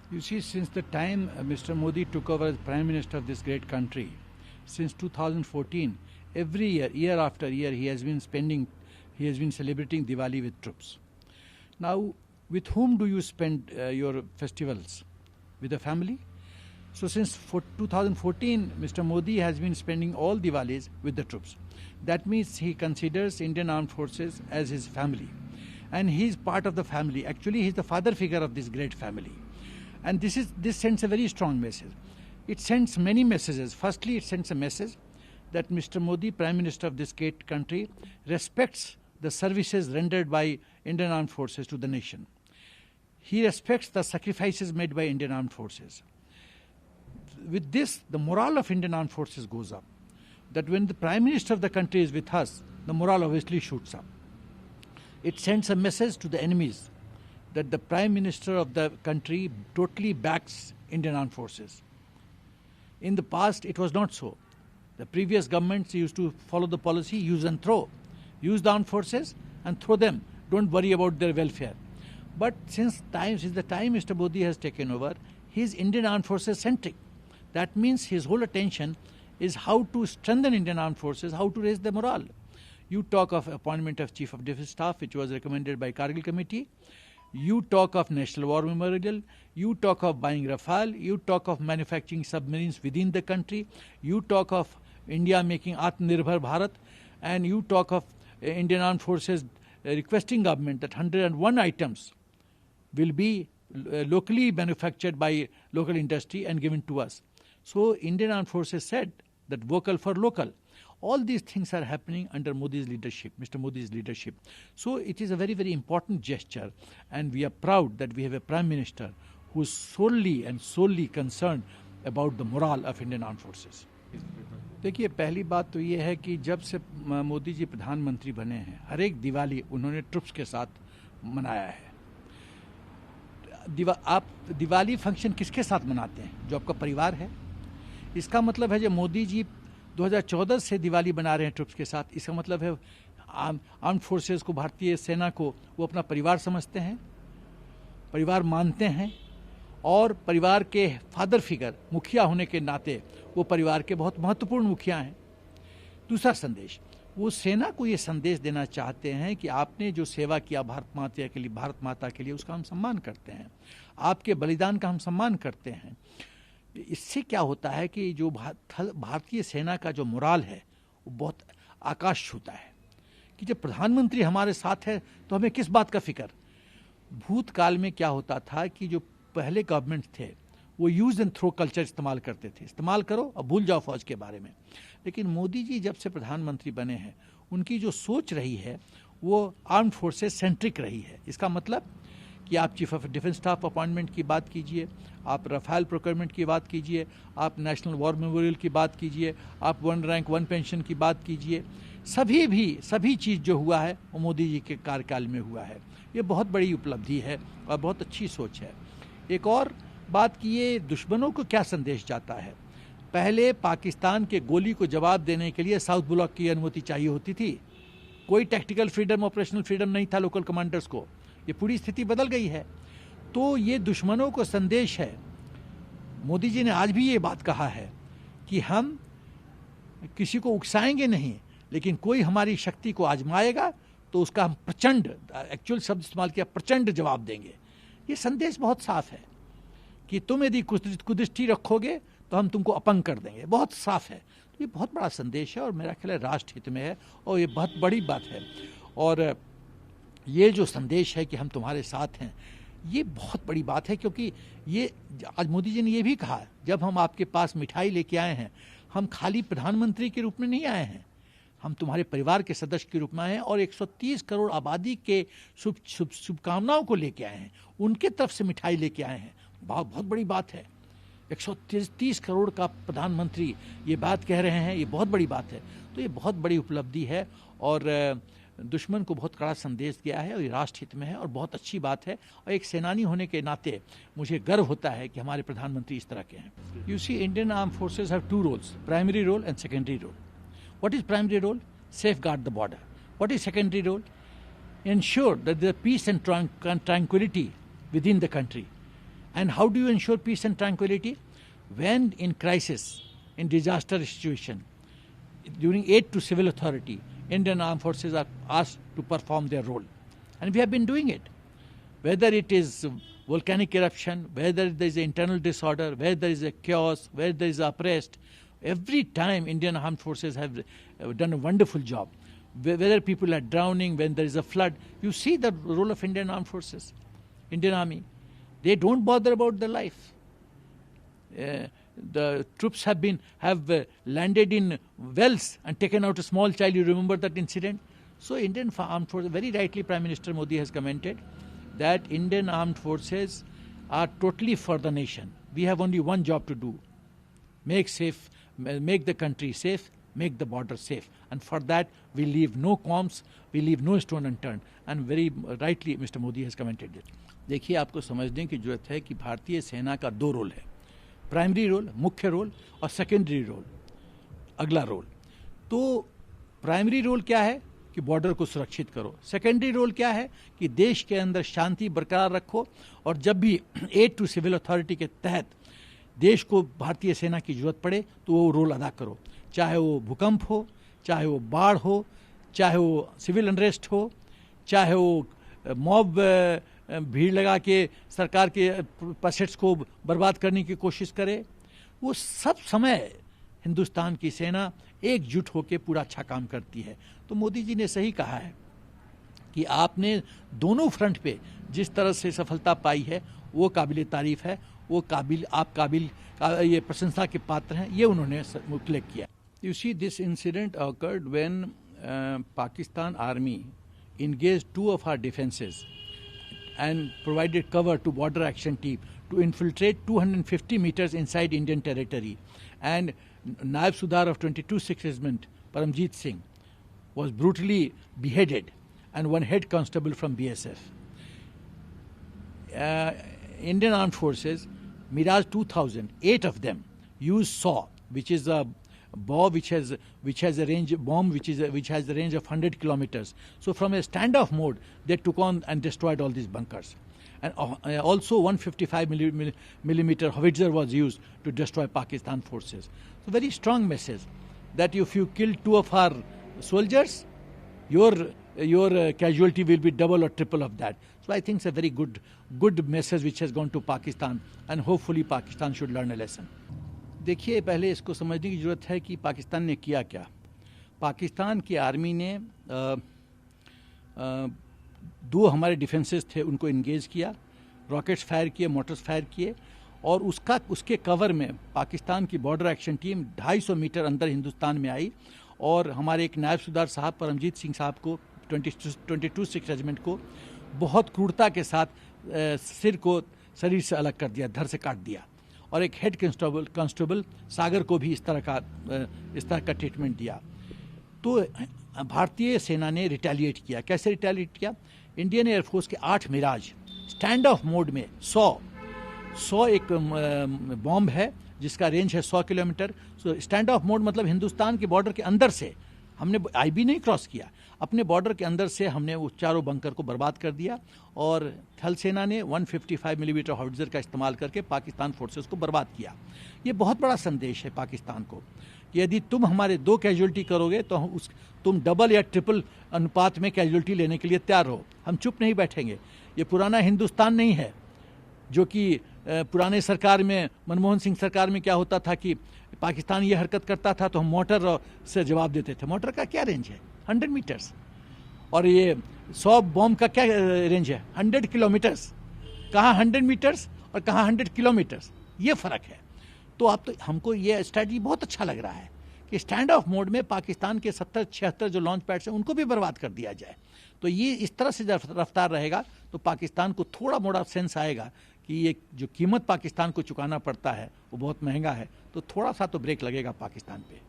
You see, since the time Mr. Modi took over as Prime Minister of this great country, since 2014, every year, year after year, he has been celebrating Diwali with troops. Now, with whom do you spend your festivals? With the family? So since 2014, Mr. Modi has been spending all Diwalis with the troops. That means he considers Indian Armed Forces as his family. And he is part of the family. Actually, he is the father figure of this great family. And this sends a very strong message. It sends many messages. Firstly, it sends a message that Mr. Modi, Prime Minister of this great country, respects the services rendered by Indian Armed Forces to the nation. He respects the sacrifices made by Indian Armed Forces. With this, the morale of Indian Armed Forces goes up. That when the Prime Minister of the country is with us, the morale obviously shoots up. It sends a message to the enemies that the Prime Minister of the country totally backs Indian Armed Forces. In the past, it was not so. The previous governments used to follow the policy, use and throw. Use the armed forces and throw them. Don't worry about their welfare. But since the time Mr. Modi has taken over, he is Indian Armed Forces centric. That means his whole attention is how to strengthen Indian Armed Forces, how to raise the morale. You talk of appointment of Chief of Defence Staff, which was recommended by Kargil Committee. You talk of National War Memorial. You talk of buying Rafale. You talk of manufacturing submarines within the country. You talk of India making Atmanirbhar Bharat. And you talk of Indian Armed Forces requesting government that 101 items will be locally manufactured by local industry and given to us. So Indian Armed Forces said that vocal for local. All these things are happening under Modi's leadership, Mr. Modi's leadership. So it is a very, very important gesture, and we are proud that we have a Prime Minister who is solely concerned about the morale of Indian Armed Forces. देखिए, पहली बात तो ये है कि जब से मोदी जी प्रधानमंत्री बने हैं, हर एक दिवाली उन्होंने ट्रुप्स के साथ मनाया है. आप दिवाली फंक्शन किसके साथ मनाते हैं? जो आपका परिवार है. इसका मतलब है जो मोदी जी 2014 से दिवाली बना रहे हैं ट्रुप्स के साथ, इसका मतलब है आर्म्ड फोर्सेस को, भारतीय सेना को वो अपना परिवार समझते हैं, परिवार मानते हैं, और परिवार के फादर फिगर, मुखिया होने के नाते वो परिवार के बहुत महत्वपूर्ण मुखिया हैं. दूसरा संदेश, वो सेना को ये संदेश देना चाहते हैं कि आपने जो सेवा किया भारत माता के लिए उसका हम सम्मान करते हैं, आपके बलिदान का हम सम्मान करते हैं. इससे क्या होता है कि जो भारतीय सेना का जो मोराल है वो बहुत आकाश छूता है कि जब प्रधानमंत्री हमारे साथ है तो हमें किस बात का फिक्र. भूतकाल में क्या होता था कि जो पहले गवर्नमेंट थे वो यूज एंड थ्रो कल्चर इस्तेमाल करते थे, इस्तेमाल करो और भूल जाओ फौज के बारे में. लेकिन मोदी जी जब से प्रधानमंत्री बने हैं, उनकी जो सोच रही है वो आर्म्ड फोर्सेस सेंट्रिक रही है. इसका मतलब कि आप chief of defence staff appointment की बात कीजिए, आप रफाल प्रोक्योरमेंट की बात कीजिए, आप नेशनल वॉर मेमोरियल की बात कीजिए, आप 1 रैंक 1 पेंशन की बात कीजिए, सभी चीज़ जो हुआ है वो मोदी जी के कार्यकाल में हुआ है. ये बहुत बड़ी उपलब्धि है और बहुत अच्छी सोच है. एक और बात कि ये दुश्मनों को क्या संदेश जाता है. पहले पाकिस्तान के गोली को जवाब देने के लिए साउथ ब्लॉक की अनुमति चाहिए होती थी. कोई टैक्टिकल फ्रीडम, ऑपरेशनल फ्रीडम नहीं था लोकल कमांडर्स को. ये पूरी स्थिति बदल गई है. तो ये दुश्मनों को संदेश है. मोदी जी ने आज भी ये बात कहा है कि हम किसी को उकसाएंगे नहीं, लेकिन कोई हमारी शक्ति को आजमाएगा तो उसका हम प्रचंड, एक्चुअल शब्द इस्तेमाल किया, प्रचंड जवाब देंगे. ये संदेश बहुत साफ है कि तुम यदि कुदृष्टि रखोगे तो हम तुमको अपंग कर देंगे. बहुत साफ है. तो ये बहुत बड़ा संदेश है और मेरा ख्याल है राष्ट्र हित में है और ये बहुत बड़ी बात है. और ये जो संदेश है कि हम तुम्हारे साथ हैं, ये बहुत बड़ी बात है, क्योंकि ये आज मोदी जी ने ये भी कहा, जब हम आपके पास मिठाई लेके आए हैं, हम खाली प्रधानमंत्री के रूप में नहीं आए हैं, हम तुम्हारे परिवार के सदस्य के रूप में आए हैं और 130 करोड़ आबादी के शुभकामनाओं को लेके आए हैं, उनके तरफ से मिठाई लेके आए हैं. बहुत बड़ी बात है. 130 करोड़ का प्रधानमंत्री ये बात कह रहे हैं, ये बहुत बड़ी बात है. तो ये बहुत बड़ी उपलब्धि है और दुश्मन को बहुत कड़ा संदेश दिया है और ये राष्ट्र हित में है और बहुत अच्छी बात है. और एक सेनानी होने के नाते मुझे गर्व होता है कि हमारे प्रधानमंत्री इस तरह के हैं. You see, Indian arm forces have 2 roles, primary role and secondary role. What is primary role? Safeguard the border. What is secondary role? Ensure that there is peace and tranquillity within the country. And how do you ensure peace and tranquility? When in crisis, in disaster situation, during aid to civil authority, Indian armed forces are asked to perform their role. And we have been doing it. Whether it is volcanic eruption, whether there is internal disorder, whether there is a chaos, whether there is unrest, every time Indian armed forces have done a wonderful job. Whether people are drowning, when there is a flood, you see the role of Indian armed forces, Indian army. They don't bother about their life. The troops have landed in wells and taken out a small child. You remember that incident? So Indian armed forces, very rightly Prime Minister Modi has commented that Indian armed forces are totally for the nation. We have only one job to do: make the country safe, make the border safe. And for that we leave no qualms, we leave no stone unturned. And very rightly Mr. Modi has commented it. देखिए, आपको समझने की जरूरत है कि भारतीय सेना का दो रोल है: प्राइमरी रोल, मुख्य रोल, और सेकेंडरी रोल, अगला रोल। तो प्राइमरी रोल क्या है कि बॉर्डर को सुरक्षित करो। सेकेंडरी रोल क्या है कि देश के अंदर शांति बरकरार रखो, और जब भी एड टू सिविल अथॉरिटी के तहत देश को भारतीय सेना की जरूरत पड़े तो वो रोल अदा करो, चाहे वो भूकंप हो, चाहे वो बाढ़ हो, चाहे वो सिविल अनरेस्ट हो, चाहे वो मॉब भीड़ लगा के सरकार के एसेट्स को बर्बाद करने की कोशिश करे। वो सब समय हिंदुस्तान की सेना एकजुट होकर पूरा अच्छा काम करती है। तो मोदी जी ने सही कहा है कि आपने दोनों फ्रंट पे जिस तरह से सफलता पाई है वो काबिल तारीफ है, वो आप ये प्रशंसा के पात्र हैं, ये उन्होंने उल्लेख किया। You see, this incident occurred when Pakistan Army engaged two of our defenses and provided cover to border action team to infiltrate 250 meters inside Indian territory. And Naib Sudar of 22-6 Regiment, Paramjit Singh, was brutally beheaded, and one head constable from BSF. Indian Armed Forces, Mirage 2000, 8 of them used SAW, which is a bomb which has a range which has the range of 100 kilometers. So from a standoff mode, they took on and destroyed all these bunkers. And also 155 millimeter howitzer was used to destroy Pakistan forces. So very strong message that if you kill two of our soldiers, your casualty will be double or triple of that. So I think it's a very good message which has gone to Pakistan, and hopefully Pakistan should learn a lesson. देखिए, पहले इसको समझने की ज़रूरत है कि पाकिस्तान ने किया क्या। पाकिस्तान की आर्मी ने दो हमारे डिफेंसेस थे उनको इंगेज किया, रॉकेट्स फायर किए, मोटर्स फायर किए, और उसके कवर में पाकिस्तान की बॉर्डर एक्शन टीम 250 मीटर अंदर हिंदुस्तान में आई, और हमारे एक नायब सूबादार साहब परमजीत सिंह साहब को 22-6 रेजिमेंट को बहुत क्रूरता के साथ सिर को शरीर से अलग कर दिया, धड़ से काट दिया, और एक हेड कांस्टेबल सागर को भी इस तरह का ट्रीटमेंट दिया। तो भारतीय सेना ने रिटेलिएट किया। कैसे रिटेलिएट किया? इंडियन एयरफोर्स के 8 मिराज स्टैंड ऑफ मोड में 100 एक बॉम्ब है जिसका रेंज है 100 kilometre. So stand of mode मतलब हिंदुस्तान के बॉर्डर के अंदर से हमने आईबी नहीं क्रॉस किया, अपने बॉर्डर के अंदर से हमने वो चारों बंकर को बर्बाद कर दिया, और थल सेना ने 155 मिलीमीटर हॉविट्जर का इस्तेमाल करके पाकिस्तान फोर्सेस को बर्बाद किया। ये बहुत बड़ा संदेश है पाकिस्तान को कि यदि तुम हमारे 2 कैजुअल्टी करोगे तो तुम डबल या ट्रिपल अनुपात में कैजुअल्टी लेने के लिए तैयार हो। हम चुप नहीं बैठेंगे। ये पुराना हिंदुस्तान नहीं है जो कि पुराने सरकार में, मनमोहन सिंह सरकार में क्या होता था कि पाकिस्तान ये हरकत करता था तो हम मोटर से जवाब देते थे। मोटर का क्या रेंज है? 100 मीटर्स। और ये 100 बॉम्ब का क्या रेंज है? 100 किलोमीटर्स। कहाँ 100 मीटर्स और कहाँ 100 किलोमीटर्स, ये फ़र्क है। तो अब तो हमको ये स्ट्रैटेजी बहुत अच्छा लग रहा है कि स्टैंड ऑफ मोड में पाकिस्तान के 70-76 जो लॉन्च पैड्स हैं उनको भी बर्बाद कर दिया जाए। तो ये इस तरह से जब रफ्तार रहेगा तो पाकिस्तान को थोड़ा मोड़ा सेंस आएगा कि ये जो कीमत पाकिस्तान को चुकाना पड़ता है वो बहुत महंगा है, तो थोड़ा सा तो ब्रेक लगेगा पाकिस्तान पे।